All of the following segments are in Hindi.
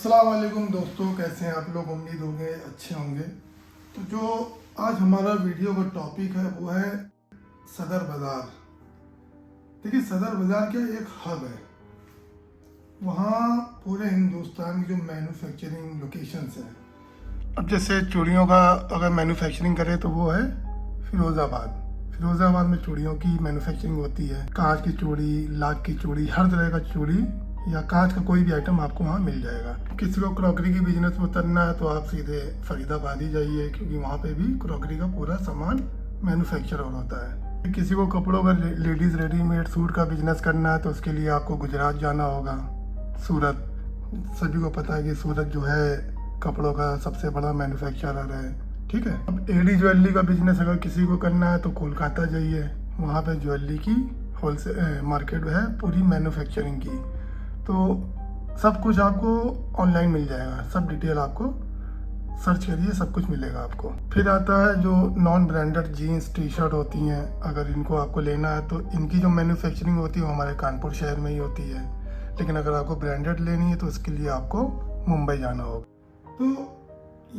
अस्सलाम वालेकुम दोस्तों, कैसे हैं आप लोग। उम्मीद होंगे अच्छे होंगे। तो जो आज हमारा वीडियो का टॉपिक है वो है सदर बाज़ार। देखिए, सदर बाज़ार क्या एक हब है। वहाँ पूरे हिंदुस्तान की जो मैन्युफैक्चरिंग लोकेशंस हैं, अब जैसे चूड़ियों का अगर मैन्युफैक्चरिंग करें तो वो है फिरोज़ाबाद। फिरोज़ाबाद में चूड़ियों की मैन्युफैक्चरिंग होती है। कांच की चूड़ी, लाख की चूड़ी, हर तरह का चूड़ी या कांच का कोई भी आइटम आपको वहाँ मिल जाएगा। किसी को क्रॉकरी के बिजनेस में उतरना है तो आप सीधे फरीदाबाद ही जाइए, क्योंकि वहाँ पे भी क्रॉकरी का पूरा सामान मैन्युफैक्चर होता है। किसी को कपड़ों का लेडीज़ रेडीमेड सूट का बिजनेस करना है तो उसके लिए आपको गुजरात जाना होगा, सूरत। सभी को पता है कि सूरत जो है कपड़ों का सबसे बड़ा मैन्युफैक्चरर है, ठीक है। अब एडी ज्वेलरी का बिजनेस अगर किसी को करना है तो कोलकाता जाइए, वहाँ पे ज्वेलरी की होलसेल मार्केट है पूरी मैन्युफैक्चरिंग की। तो सब कुछ आपको ऑनलाइन मिल जाएगा, सब डिटेल आपको सर्च करिए, सब कुछ मिलेगा आपको। फिर आता है जो non branded jeans T shirt होती हैं, अगर इनको आपको लेना है तो इनकी जो मैन्युफैक्चरिंग होती है वो हमारे कानपुर शहर में ही होती है। लेकिन अगर आपको ब्रांडेड लेनी है तो उसके लिए आपको मुंबई जाना होगा। तो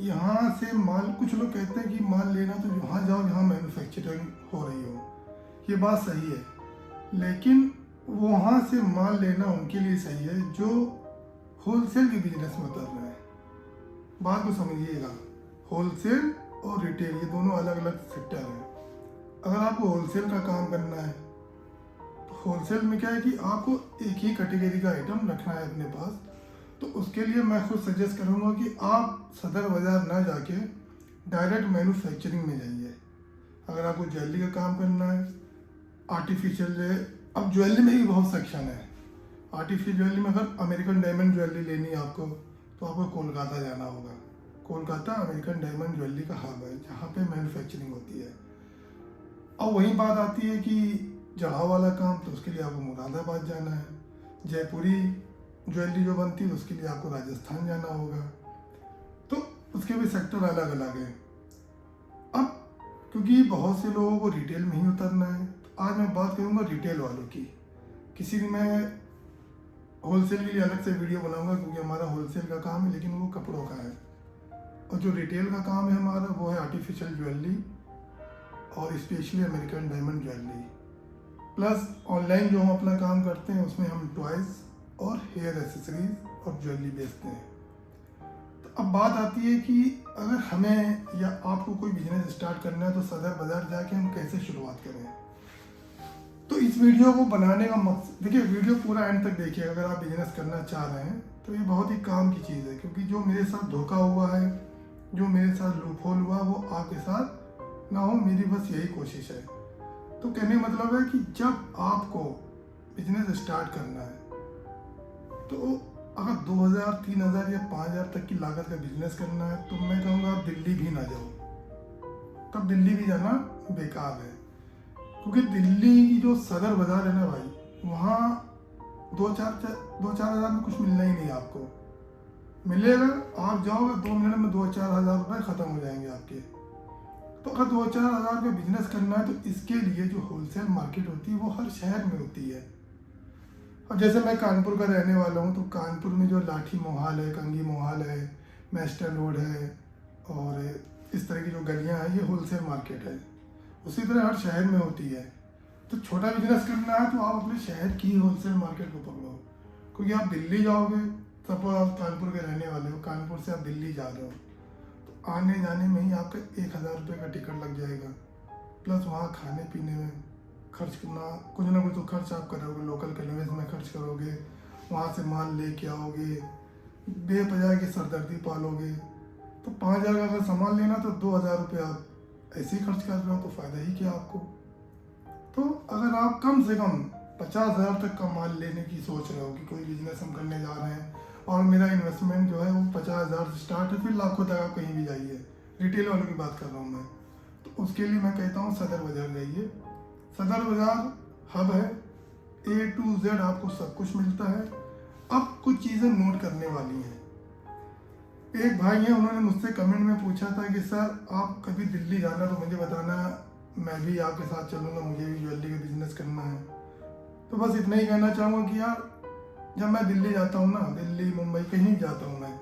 यहाँ से माल, कुछ लोग कहते हैं कि माल लेना तो यहाँ जाओ जहाँ मैन्युफैक्चरिंग हो रही हो, ये बात सही है। लेकिन वहाँ से माल लेना उनके लिए सही है जो होलसेल के बिजनेस में उतर रहे हैं। बात को समझिएगा, होलसेल और रिटेल ये दोनों अलग अलग सेक्टर हैं। अगर आपको होलसेल का काम करना है तो होलसेल में क्या है कि आपको एक ही कैटेगरी का आइटम रखना है अपने पास। तो उसके लिए मैं खुद सजेस्ट करूँगा कि आप सदर बाज़ार ना जाके डायरेक्ट मैन्युफैक्चरिंग में जाइए। अगर आपको ज्वेलरी का काम करना है, आर्टिफिशियल, अब ज्वेलरी में भी बहुत सेक्शन है। आर्टिफिशियल ज्वेलरी में अगर अमेरिकन डायमंड ज्वेलरी लेनी है आपको तो आपको कोलकाता जाना होगा। कोलकाता अमेरिकन डायमंड ज्वेलरी का हब है जहाँ पे मैन्युफैक्चरिंग होती है। और वही बात आती है कि जड़ाव वाला काम, तो उसके लिए आपको मुरादाबाद जाना है। जयपुरी ज्वेलरी जो बनती है उसके लिए आपको राजस्थान जाना होगा। तो उसके भी सेक्टर अलग अलग हैं। अब क्योंकि बहुत से लोगों को रिटेल में ही उतरना है, तो आज मैं बात करूँगा रिटेल वालों की। किसी दिन मैं होलसेल के लिए अलग से वीडियो बनाऊंगा, क्योंकि हमारा होलसेल का काम है लेकिन वो कपड़ों का है। और जो रिटेल का काम है हमारा वो है आर्टिफिशियल ज्वेलरी और specially American diamond jewellery. Plus online जो हम अपना काम करते हैं उसमें हम टॉयज़ और हेयर एसेसरीज और ज्वेलरी बेचते हैं। तो अब बात आती है कि अगर हमें या आपको कोई बिजनेस स्टार्ट करना है तो सदर बाज़ार जाके हम कैसे शुरुआत करें। तो इस वीडियो को बनाने का मकसद, देखिए वीडियो पूरा एंड तक देखिए। अगर आप बिजनेस करना चाह रहे हैं तो ये बहुत ही काम की चीज़ है, क्योंकि जो मेरे साथ धोखा हुआ है, जो मेरे साथ लूपहोल हुआ, वो आपके साथ ना हो, मेरी बस यही कोशिश है। तो कहने का मतलब है कि जब आपको बिजनेस स्टार्ट करना है तो अगर 2000, 3000 या 5000 तक की लागत का बिजनेस करना है तो मैं कहूँगा आप दिल्ली भी ना जाओ। तब दिल्ली भी जाना बेकार है, क्योंकि दिल्ली की जो सदर बाज़ार है ना भाई, वहाँ 2-4 हज़ार में कुछ मिलना ही नहीं आपको। मिलेगा, आप जाओगे 2 मिनट में 2-4 हज़ार रुपये ख़त्म हो जाएंगे आपके। तो अगर 2-4 हज़ार का बिजनेस करना है तो इसके लिए जो होलसेल मार्केट होती है वो हर शहर में होती है। और जैसे मैं कानपुर का रहने वाला हूँ, तो कानपुर में जो लाठी मोहाल है, कंगी मोहाल है, मेस्टर रोड है और इस तरह की जो गलियाँ हैं, ये होलसेल मार्केट है। उसी तरह हर शहर में होती है। तो छोटा बिजनेस करना है तो आप अपने शहर की होलसेल मार्केट को पकड़ो, क्योंकि आप दिल्ली जाओगे, सपोज आप कानपुर के रहने वाले हो, कानपुर से आप दिल्ली जा रहे हो, तो आने जाने में ही आपका 1000 रुपये का टिकट लग जाएगा। प्लस वहाँ खाने पीने में खर्च करना, कुछ ना कुछ तो खर्च आप करोगे, लोकल कन्वेंस में खर्च करोगे, वहाँ से माल लेके आओगे, बेवजह की सरदर्दी पालोगे। तो 5000 का अगर सामान लेना तो 2000 रुपये आप ऐसे ही खर्च कर रहे हो, तो फ़ायदा ही क्या आपको। तो अगर आप कम से कम 50,000 तक का माल लेने की सोच रहे हो कि कोई बिजनेस हम करने जा रहे हैं और मेरा इन्वेस्टमेंट जो है वो 50,000 से स्टार्ट है, फिर लाखों तक आप कहीं भी जाइए, रिटेल वालों की बात कर रहा हूँ मैं, तो उसके लिए मैं कहता हूँ सदर बाज़ार जाइए। सदर बाज़ार हब है, A to Z आपको सब कुछ मिलता है। अब कुछ चीज़ें नोट करने वाली हैं। एक भाई हैं, उन्होंने मुझसे कमेंट में पूछा था कि सर आप कभी दिल्ली जाना तो मुझे बताना, मैं भी आपके साथ चलूँगा, मुझे भी ज्वेलरी का बिजनेस करना है। तो बस इतना ही कहना चाहूँगा कि यार जब मैं दिल्ली जाता हूँ ना, दिल्ली मुंबई कहीं जाता हूँ मैं,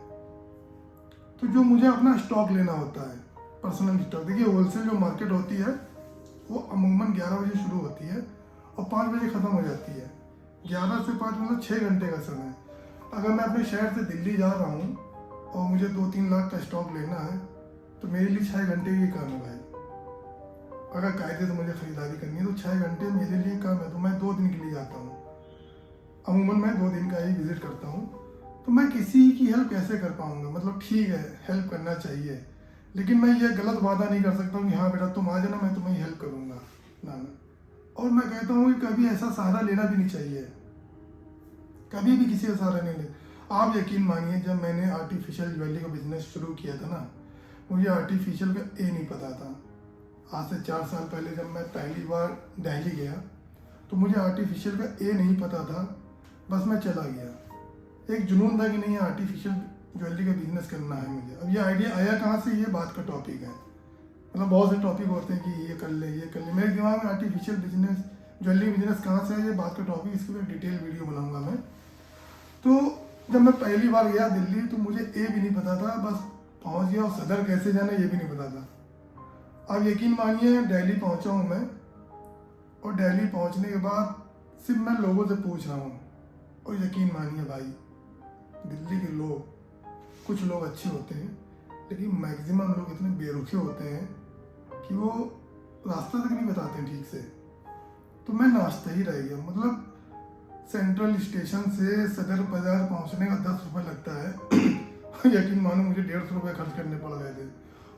तो जो मुझे अपना स्टॉक लेना होता है, पर्सनल स्टॉक, देखिए होलसेल जो मार्केट होती है वो अमूमन 11 बजे शुरू होती है और 5 बजे ख़त्म हो जाती है। 11 से 5 मतलब 6 घंटे का समय। अगर मैं अपने शहर से दिल्ली जा रहा हूँ और मुझे 2-3 लाख का स्टॉक लेना है तो मेरे लिए 6 घंटे की काम है भाई। अगर कायदे से मुझे ख़रीदारी करनी है तो 6 घंटे मेरे लिए काम है। तो मैं 2 दिन के लिए जाता हूँ, अमूमन मैं 2 दिन का ही विज़िट करता हूँ। तो मैं किसी की हेल्प कैसे कर पाऊँगा? मतलब ठीक है, हेल्प करना चाहिए, लेकिन मैं ये गलत वादा नहीं कर सकता हूँ कि हाँ बेटा तुम आ जाना, मैं तुम्हें हेल्प करूँगा, ना। और मैं कहता हूँ कि कभी ऐसा सहारा लेना भी नहीं चाहिए, कभी भी किसी का सहारा नहीं ले। आप यकीन मानिए, जब मैंने आर्टिफिशियल ज्वेलरी का बिजनेस शुरू किया था ना, मुझे आर्टिफिशियल का ए नहीं पता था। आज से 4 साल पहले जब मैं पहली बार दिल्ली गया तो मुझे आर्टिफिशियल का ए नहीं पता था, बस मैं चला गया। एक जुनून था कि नहीं आर्टिफिशियल ज्वेलरी का बिजनेस करना है मुझे। अब ये आइडिया आया कहाँ से, ये बात का टॉपिक है। मतलब बहुत से टॉपिक होते हैं कि ये कर ले, ये कर ले। मेरे दिमाग में आर्टिफिशियल बिजनेस, ज्वेलरी बिजनेस कहाँ से है, ये बात का टॉपिक, इसके ऊपर डिटेल वीडियो बनाऊंगा मैं। तो जब मैं पहली बार गया दिल्ली तो मुझे ए भी नहीं पता था, बस पहुँच गया, और सदर कैसे जाना ये भी नहीं पता था। अब यकीन मानिए दिल्ली पहुँचा हूँ मैं, और दिल्ली पहुँचने के बाद सिर्फ मैं लोगों से पूछ रहा हूँ, और यकीन मानिए भाई, दिल्ली के लोग, कुछ लोग अच्छे होते हैं लेकिन मैक्सिमम लोग इतने बेरुखे होते हैं कि वो रास्ता तक नहीं बताते हैं ठीक से। तो मैं नाश्ता ही रह गया। मतलब सेंट्रल स्टेशन से सदर बाजार पहुंचने का 10 रुपये लगता है। यकीन मानो मुझे 150 रुपये खर्च करने पड़ गए थे,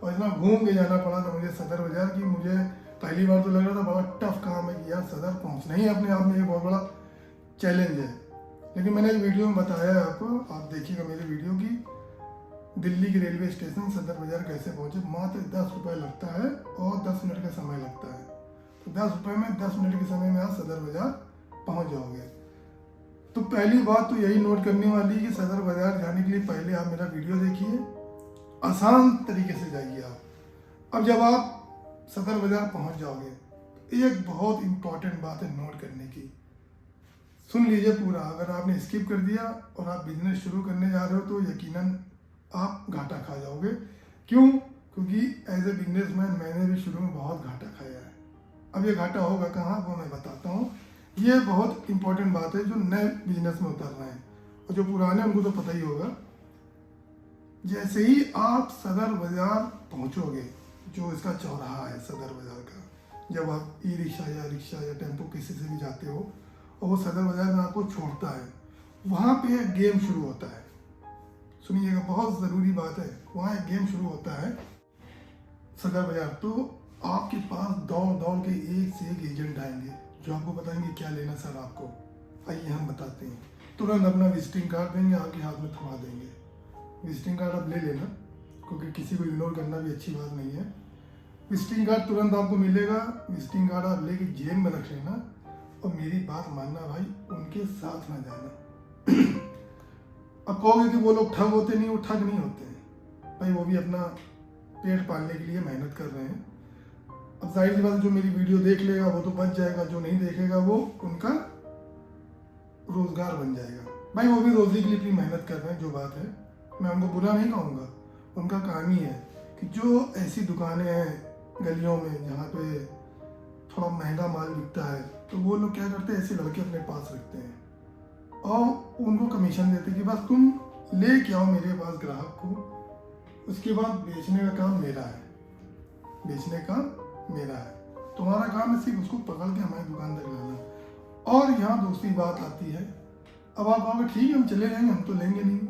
और इतना घूम के जाना पड़ा था मुझे सदर बाजार की। मुझे पहली बार तो लग रहा था बड़ा टफ काम है कि यार सदर पहुंचना ही अपने आप में एक बहुत बड़ा चैलेंज है। लेकिन मैंने एक वीडियो में बताया है आपको, आप देखिएगा मेरी वीडियो की, दिल्ली के रेलवे स्टेशन सदर बाजार कैसे पहुंचे। मात्र 10 रुपये लगता है और 10 मिनट का समय लगता है। तो 10 रुपये में 10 मिनट के समय में आप सदर बाजार पहुंच जाओगे। तो पहली बात तो यही नोट करने वाली कि सदर बाजार जाने के लिए पहले आप मेरा वीडियो देखिए, आसान तरीके से जाइए आप। अब जब आप सदर बाजार पहुंच जाओगे, एक बहुत इंपॉर्टेंट बात है नोट करने की, सुन लीजिए पूरा। अगर आपने स्किप कर दिया और आप बिजनेस शुरू करने जा रहे हो तो यकीनन आप घाटा खा जाओगे। क्यों? क्योंकि एज ए बिजनेसमैन मैंने भी शुरू में बहुत घाटा खाया है। अब ये घाटा होगा कहाँ, वो मैं बताता हूँ। ये बहुत इंपॉर्टेंट बात है जो नए बिजनेस में उतरना है, और जो पुराने उनको तो पता ही होगा। जैसे ही आप सदर बाजार पहुँचोगे, जो इसका चौराहा है सदर बाजार का, जब आप ई रिक्शा या टेम्पो किसी से भी जाते हो और वो सदर बाजार में आपको छोड़ता है, वहाँ पे एक गेम शुरू होता है। सुनिएगा, बहुत ज़रूरी बात है। वहाँ एक गेम शुरू होता है सदर बाजार। तो आपके पास दौड़ दौड़ के एक से एक एजेंट आएंगे जो आपको बताएंगे क्या लेना सर आपको। आइए हम बताते हैं। तुरंत अपना विजिटिंग कार्ड देंगे, आपके हाथ में थमा देंगे। विजिटिंग कार्ड आप ले लेना, क्योंकि किसी को इग्नोर करना भी अच्छी बात नहीं है। विजिटिंग कार्ड तुरंत आपको मिलेगा। विजिटिंग कार्ड आप लेके जेब में रख लेना, और मेरी बात मानना भाई, उनके साथ ना जाना। अब कहोगे कि वो लोग ठग होते नहीं, वो ठग नहीं होते हैं भाई, वो भी अपना पेट पालने के लिए मेहनत कर रहे हैं। अब जाहिर सी बात, जो मेरी वीडियो देख लेगा वो तो बच जाएगा, जो नहीं देखेगा वो उनका रोजगार बन जाएगा। भाई वो भी रोजी के लिए अपनी मेहनत कर रहे हैं, जो बात है मैं उनको बुरा नहीं कहूँगा। उनका काम ही है कि जो ऐसी दुकानें हैं गलियों में जहाँ पे थोड़ा महंगा माल बिकता है, तो वो लोग क्या करते हैं, ऐसे लड़के अपने पास रखते हैं और उनको कमीशन देते हैं कि बस तुम ले के आओ मेरे पास ग्राहक को, उसके बाद बेचने का काम मेरा है, बेचने का मेरा है। तुम्हारा काम है सिर्फ उसको पकड़ के हमारी दुकान तक लाना। और यहाँ दूसरी बात आती है, अब आप कहोगे ठीक है हम चले जाएंगे, हम तो लेंगे नहीं।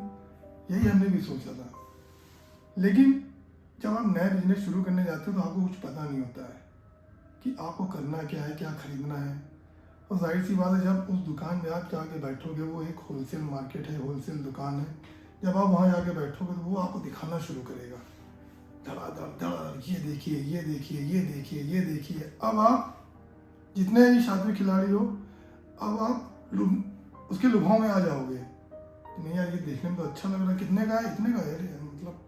यही हमने भी सोचा था, लेकिन जब आप नया बिजनेस शुरू करने जाते हो तो आपको कुछ पता नहीं होता है कि आपको करना क्या है, क्या खरीदना है। और जाहिर सी बात है, जब उस दुकान में आप जाके बैठोगे, वो एक होलसेल मार्केट है, होलसेल दुकान है, जब आप वहाँ जाके बैठोगे तो वो आपको दिखाना शुरू करेगा, धड़ाधड़ धड़ाधड़, ये देखिए ये देखिए ये देखिए ये देखिए। अब आप जितने भी शातिर खिलाड़ी हो, अब आप उसके लुभाव में आ जाओगे, नहीं यार ये देखने में तो अच्छा लग रहा है, कितने का है, इतने का है, मतलब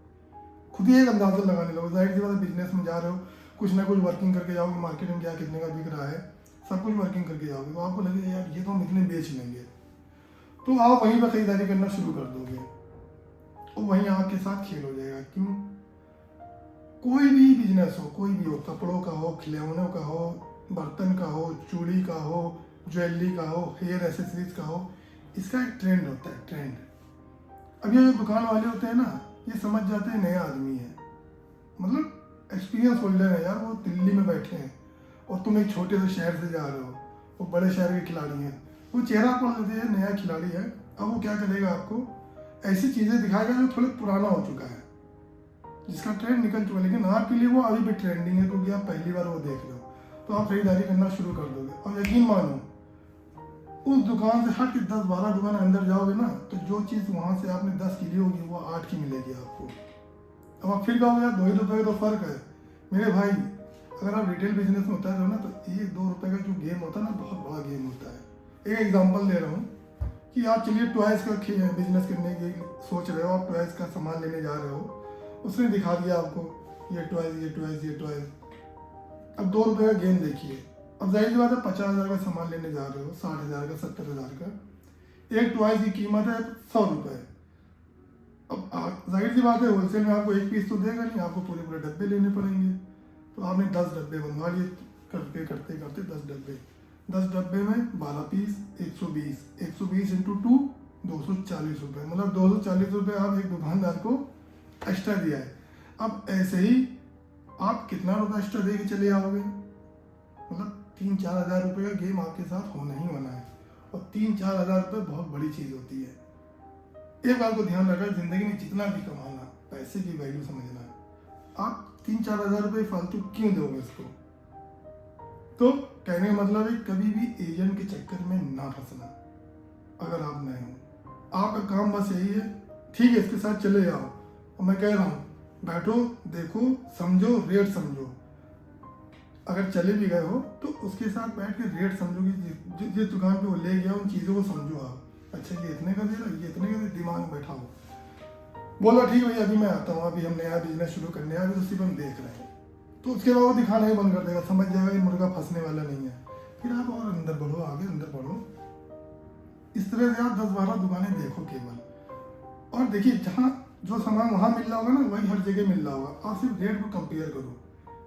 खुद ही एक अंदाजा लगाने लगो। जाहिर सी बात है, बिजनेस में जा रहे हो, कुछ ना कुछ वर्किंग करके जाओगे, मार्केट में क्या कितने का बिक रहा है, सब कुछ वर्किंग करके जाओगे, तो आपको लगेगा यार ये तो हम इतने बेच लेंगे। तो आप वहीं पर खरीदारी करना शुरू कर दोगे और वहीं आपके साथ खेल हो जाएगा। क्यों? कोई भी बिजनेस हो, कोई भी हो, कपड़ों का हो, खिलौनों का हो, बर्तन का हो, चूड़ी का हो, ज्वेलरी का हो, हेयर एसेसरीज का हो, इसका एक ट्रेंड होता है, ट्रेंड। अब ये जो दुकान वाले होते हैं ना, ये समझ जाते हैं नया आदमी है, मतलब एक्सपीरियंस होल्डर है यार, वो दिल्ली में बैठे हैं और तुम एक छोटे से शहर से जा रहे हो, वो बड़े शहर के खिलाड़ी हैं, वो चेहरा पढ़ लेते हैं नया खिलाड़ी है। अब वो क्या करेगा, आपको ऐसी चीज़ें दिखाएगा जो थोड़ा पुराना हो चुका है, जिसका ट्रेंड निकल चुका है, लेकिन आपके लिए वो अभी भी ट्रेंडिंग है क्योंकि आप पहली बार वो देख रहे हो, तो आप खरीदारी करना शुरू कर दोगे। और यकीन मानो, उस दुकान से हट के 10-12 दुकान अंदर जाओगे ना, तो जो चीज़ वहाँ से आपने 10 की ली होगी वो 8 की मिलेगी आपको। अब आप फिर कहोगे यार 2 ही रुपये का तो फ़र्क है। मेरे भाई, अगर आप रिटेल बिजनेस में उतर रहे हो ना, तो 1-2 रुपये का जो गेम होता है ना, बहुत बड़ा गेम होता है। एक एग्जांपल दे रहा हूँ कि आप चलिए टॉयज़ का बिजनेस करने की सोच रहे हो, आप टॉयज़ का सामान लेने जा रहे हो, उसने दिखा दिया आपको ये टॉयज़, ये टॉयज़, ये टॉयज़। अब 2 रुपये का गेम देखिए। अब जाहिर सी बात है 50,000 का सामान लेने जा रहे हो, 60,000 का, 70,000 का, एक टॉयज़ की कीमत है 100 रुपये। अब जाहिर सी बात है होलसेल में आपको एक पीस तो देगा नहीं, आपको पूरे पूरे डब्बे लेने पड़ेंगे। तो आपने 10 डब्बे बनवा लिए, करते करते करते 10 डब्बे में 12 पीस, 120 इंटू 2, 240 रुपये, मतलब 240 रुपये आप एक दुकानदार को एक्स्ट्रा दिया है। अब ऐसे ही आप कितना रुपये एक्स्ट्रा दे के चले आओगे, मतलब 3-4 हज़ार रुपये का गेम आपके साथ होना ही होना है। और 3-4 हज़ार रुपये बहुत बड़ी चीज़ होती है। एक बात को ध्यान रखना, जिंदगी में जितना भी कमाना, पैसे की वैल्यू समझना, आप 3-4 हज़ार रुपये फालतू क्यों दोगे इसको? तो कहने का मतलब है कभी भी एजेंट के चक्कर में ना फंसना। अगर आप नए हो, आपका काम बस यही है, ठीक है इसके साथ चले जाओ, और मैं कह रहा हूँ बैठो, देखो, समझो, रेट समझो। अगर चले भी गए हो तो उसके साथ बैठ के रेट समझो कि जिस दुकान पे वो ले गया उन चीज़ों को समझो आप। अच्छा ये इतने का दे रहा, ये इतने का दे, दिमाग में बैठाओ, बोला ठीक है भैया अभी मैं आता हूँ, अभी हम नया बिजनेस शुरू करने हैं, अभी उसी पर हम देख रहे हैं। तो उसके बाद वो दिखाना ही बंद कर देगा, समझ जाएगा ये मुर्गा फंसने वाला नहीं है। फिर आप और अंदर बढ़ो, आगे अंदर बढ़ो। इस तरह से आप 10-12 दुकानें देखो केवल, और देखिए जहाँ जो सामान वहाँ मिल रहा होगा ना, वही हर जगह मिल रहा होगा। आप सिर्फ रेट को कंपेयर करो,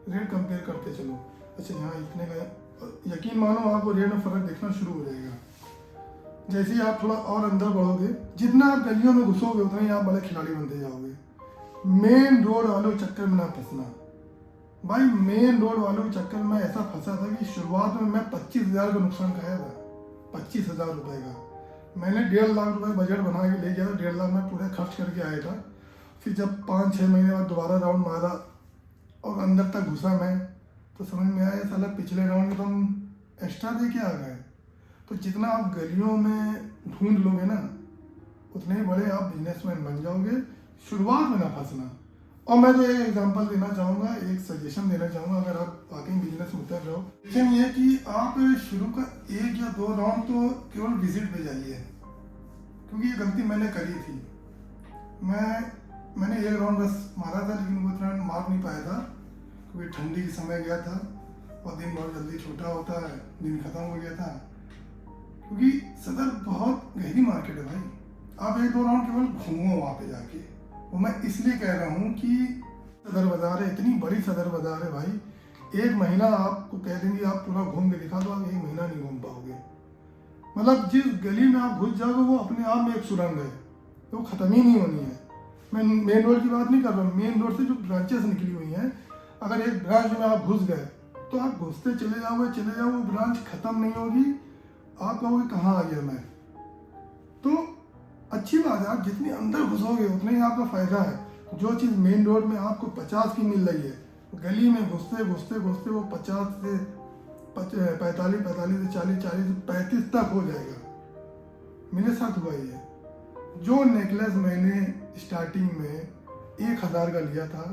रेट कंपेयर करते चलो। अच्छा यहाँ इतने का, यकीन मानो आपको रेट में फ़र्क देखना शुरू हो जाएगा। जैसे ही आप थोड़ा और अंदर बढ़ोगे, जितना आप गलियों में घुसोगे उतना ही आप बड़े खिलाड़ी बनते जाओगे। मेन रोड वालों के चक्कर में ना फंसना भाई। मेन रोड वालों के चक्कर में ऐसा फंसा था कि शुरुआत में मैं 25,000 का नुकसान खाया था, 25,000 रुपये का। मैंने 1.5 लाख रुपये बजट बना के ले गया था, 1.5 लाख में पूरे खर्च करके आया था। फिर जब 5-6 महीने बाद दोबारा राउंड मारा और अंदर तक घुसा मैं, तो समझ में आया साला पिछले राउंड में तो हम एक्स्ट्रा दे के आ गए। तो जितना आप गलियों में ढूंढ लोगे ना, उतने ही बड़े आप बिजनेसमैन बन जाओगे। शुरुआत में ना फंसना। और मैं तो एक एग्जांपल देना चाहूँगा, एक सजेशन देना चाहूँगा, अगर आप वाकई बिजनेस में उतर रहे हो, लेकिन ये कि आप शुरू का 1 या 2 राउंड तो केवल विजिट पे जाइए, क्योंकि ये गलती मैंने करी थी। मैंने 1 राउंड बस मारा था, लेकिन वो इतना मार नहीं पाया था क्योंकि ठंडी के समय गया था और दिन बहुत जल्दी छोटा होता है, दिन खत्म हो गया था। क्योंकि सदर बहुत गहरी मार्केट है भाई, आप 1-2 राउंड केवल घूमो वहाँ पे जाके। वो मैं इसलिए कह रहा हूँ कि सदर बाज़ार है, इतनी बड़ी सदर बाज़ार है भाई। 1 महीना आपको कह देंगे आप पूरा घूम के दिखा दो, आप 1 महीना नहीं घूम पाओगे। मतलब जिस गली में आप घुस जाओगे वो अपने आप में एक सुरंग है, तो वो ख़त्म ही नहीं होनी है। मैं मेन रोड की बात नहीं कर रहा हूँ, मेन रोड से जो ब्रांचेस निकली हुई हैं, अगर एक ब्रांच में आप घुस गए तो आप घुसते चले जाओगे, वो ब्रांच ख़त्म नहीं होगी। आप कहोगे कहाँ आ गया मैं। तो अच्छी बात है, आप जितनी अंदर घुसोगे उतना ही आपका फ़ायदा है। जो चीज़ मेन रोड में आपको 50 की मिल रही है, गली में घुसते घुसते घुसते वो 50 से 45, 45 से 40, 40 से 35 तक हो जाएगा। मेरे साथ हुआ ही है। जो नेकलेस मैंने स्टार्टिंग में 1,000 का लिया था,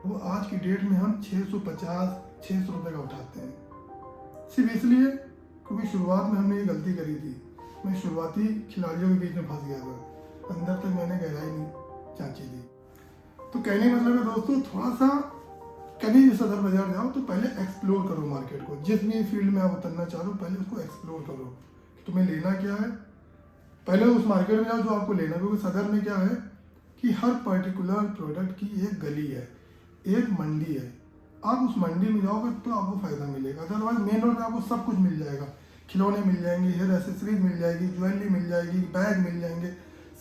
वो आज की डेट में हम 650-600 रुपये का उठाते हैं, सिर्फ इसलिए क्योंकि शुरुआत में हमने ये गलती करी थी। मैं शुरुआती खिलाड़ियों के बीच में फंस गया था, अंदर तक मैंने गहराई नहीं जांची थी। तो कहने का मतलब है दोस्तों, थोड़ा सा कभी भी सदर बाजार जाओ तो पहले एक्सप्लोर करो मार्केट को। जिस भी फील्ड में आप उतरना चाह रहे हो पहले उसको एक्सप्लोर करो, तुम्हें लेना क्या है, पहले उस मार्केट में जाओ जो आपको लेना है, क्योंकि सदर में क्या है कि हर पर्टिकुलर प्रोडक्ट की एक गली है, एक मंडी है। आप उस मंडी में जाओगे तो आपको फ़ायदा मिलेगा, अदरवाइज मेन रोड पे आपको सब कुछ मिल जाएगा। खिलौने मिल जाएंगे, हेयर एसेसरीज मिल जाएगी, ज्वेलरी मिल जाएगी, बैग मिल जाएंगे,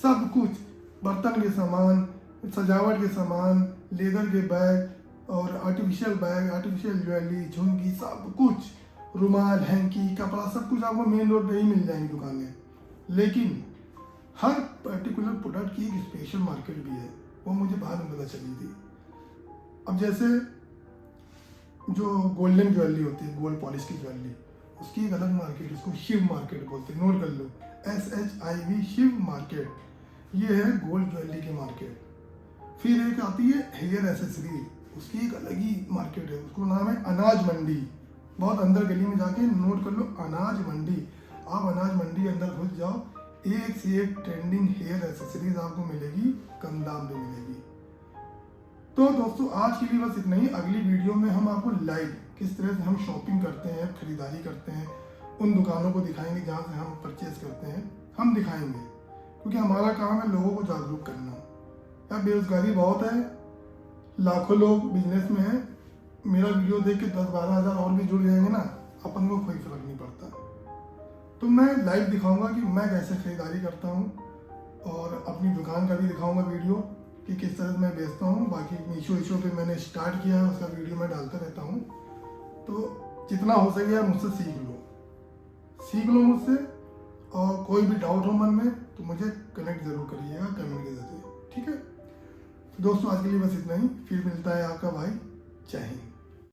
सब कुछ, बर्तन के सामान, सजावट के सामान, लेदर के बैग और आर्टिफिशियल बैग, आर्टिफिशियल ज्वेलरी, झुमकी, सब कुछ, रुमाल, हैंकी, कपड़ा, सब कुछ आपको मेन रोड पे ही मिल जाएंगी दुकानें। लेकिन हर पर्टिकुलर प्रोडक्ट की एक स्पेशल मार्केट भी है, वो मुझे बाद में पता चली थी। अब जैसे जो गोल्डन ज्वेलरी होती है, गोल्ड पॉलिश की ज्वेलरी, उसकी एक अलग मार्केट है, उसको शिव मार्केट बोलते हैं, नोट कर लो, SHIV, शिव मार्केट, ये है गोल्ड ज्वेलरी की मार्केट। फिर एक आती है हेयर एसेसरी, उसकी एक अलग ही मार्केट है, उसको नाम है अनाज मंडी। बहुत अंदर गली में जाके नोट कर लो, अनाज मंडी। आप अनाज मंडी अंदर घुस जाओ, एक से एक ट्रेंडिंग हेयर एसेसरीज आपको मिलेगी, कम दाम पे मिलेगी। तो दोस्तों आज के लिए बस इतना ही। अगली वीडियो में हम आपको लाइव किस तरह से हम शॉपिंग करते हैं, खरीदारी करते हैं, उन दुकानों को दिखाएंगे जहाँ से हम परचेज करते हैं, हम दिखाएंगे, क्योंकि हमारा काम है लोगों को जागरूक करना। यार बेरोजगारी बहुत है, लाखों लोग बिजनेस में हैं, मेरा वीडियो देख के 10-12 हज़ार और भी जुड़ जाएंगे ना, अपन को कोई फर्क नहीं पड़ता। तो मैं लाइव दिखाऊंगा कि मैं कैसे खरीदारी करता हूँ, और अपनी दुकान का भी दिखाऊंगा वीडियो कि किस तरह से मैं बेचता हूँ। बाकी मीशो पे मैंने स्टार्ट किया है, उसका वीडियो मैं डालता रहता हूँ। तो जितना हो सके यार मुझसे सीख लो मुझसे, और कोई भी डाउट हो मन में तो मुझे कनेक्ट ज़रूर करिएगा कमेंट के जरिए, ठीक है। दोस्तों आज के लिए बस इतना ही, फिर मिलता है आपका भाई। जय हिंद।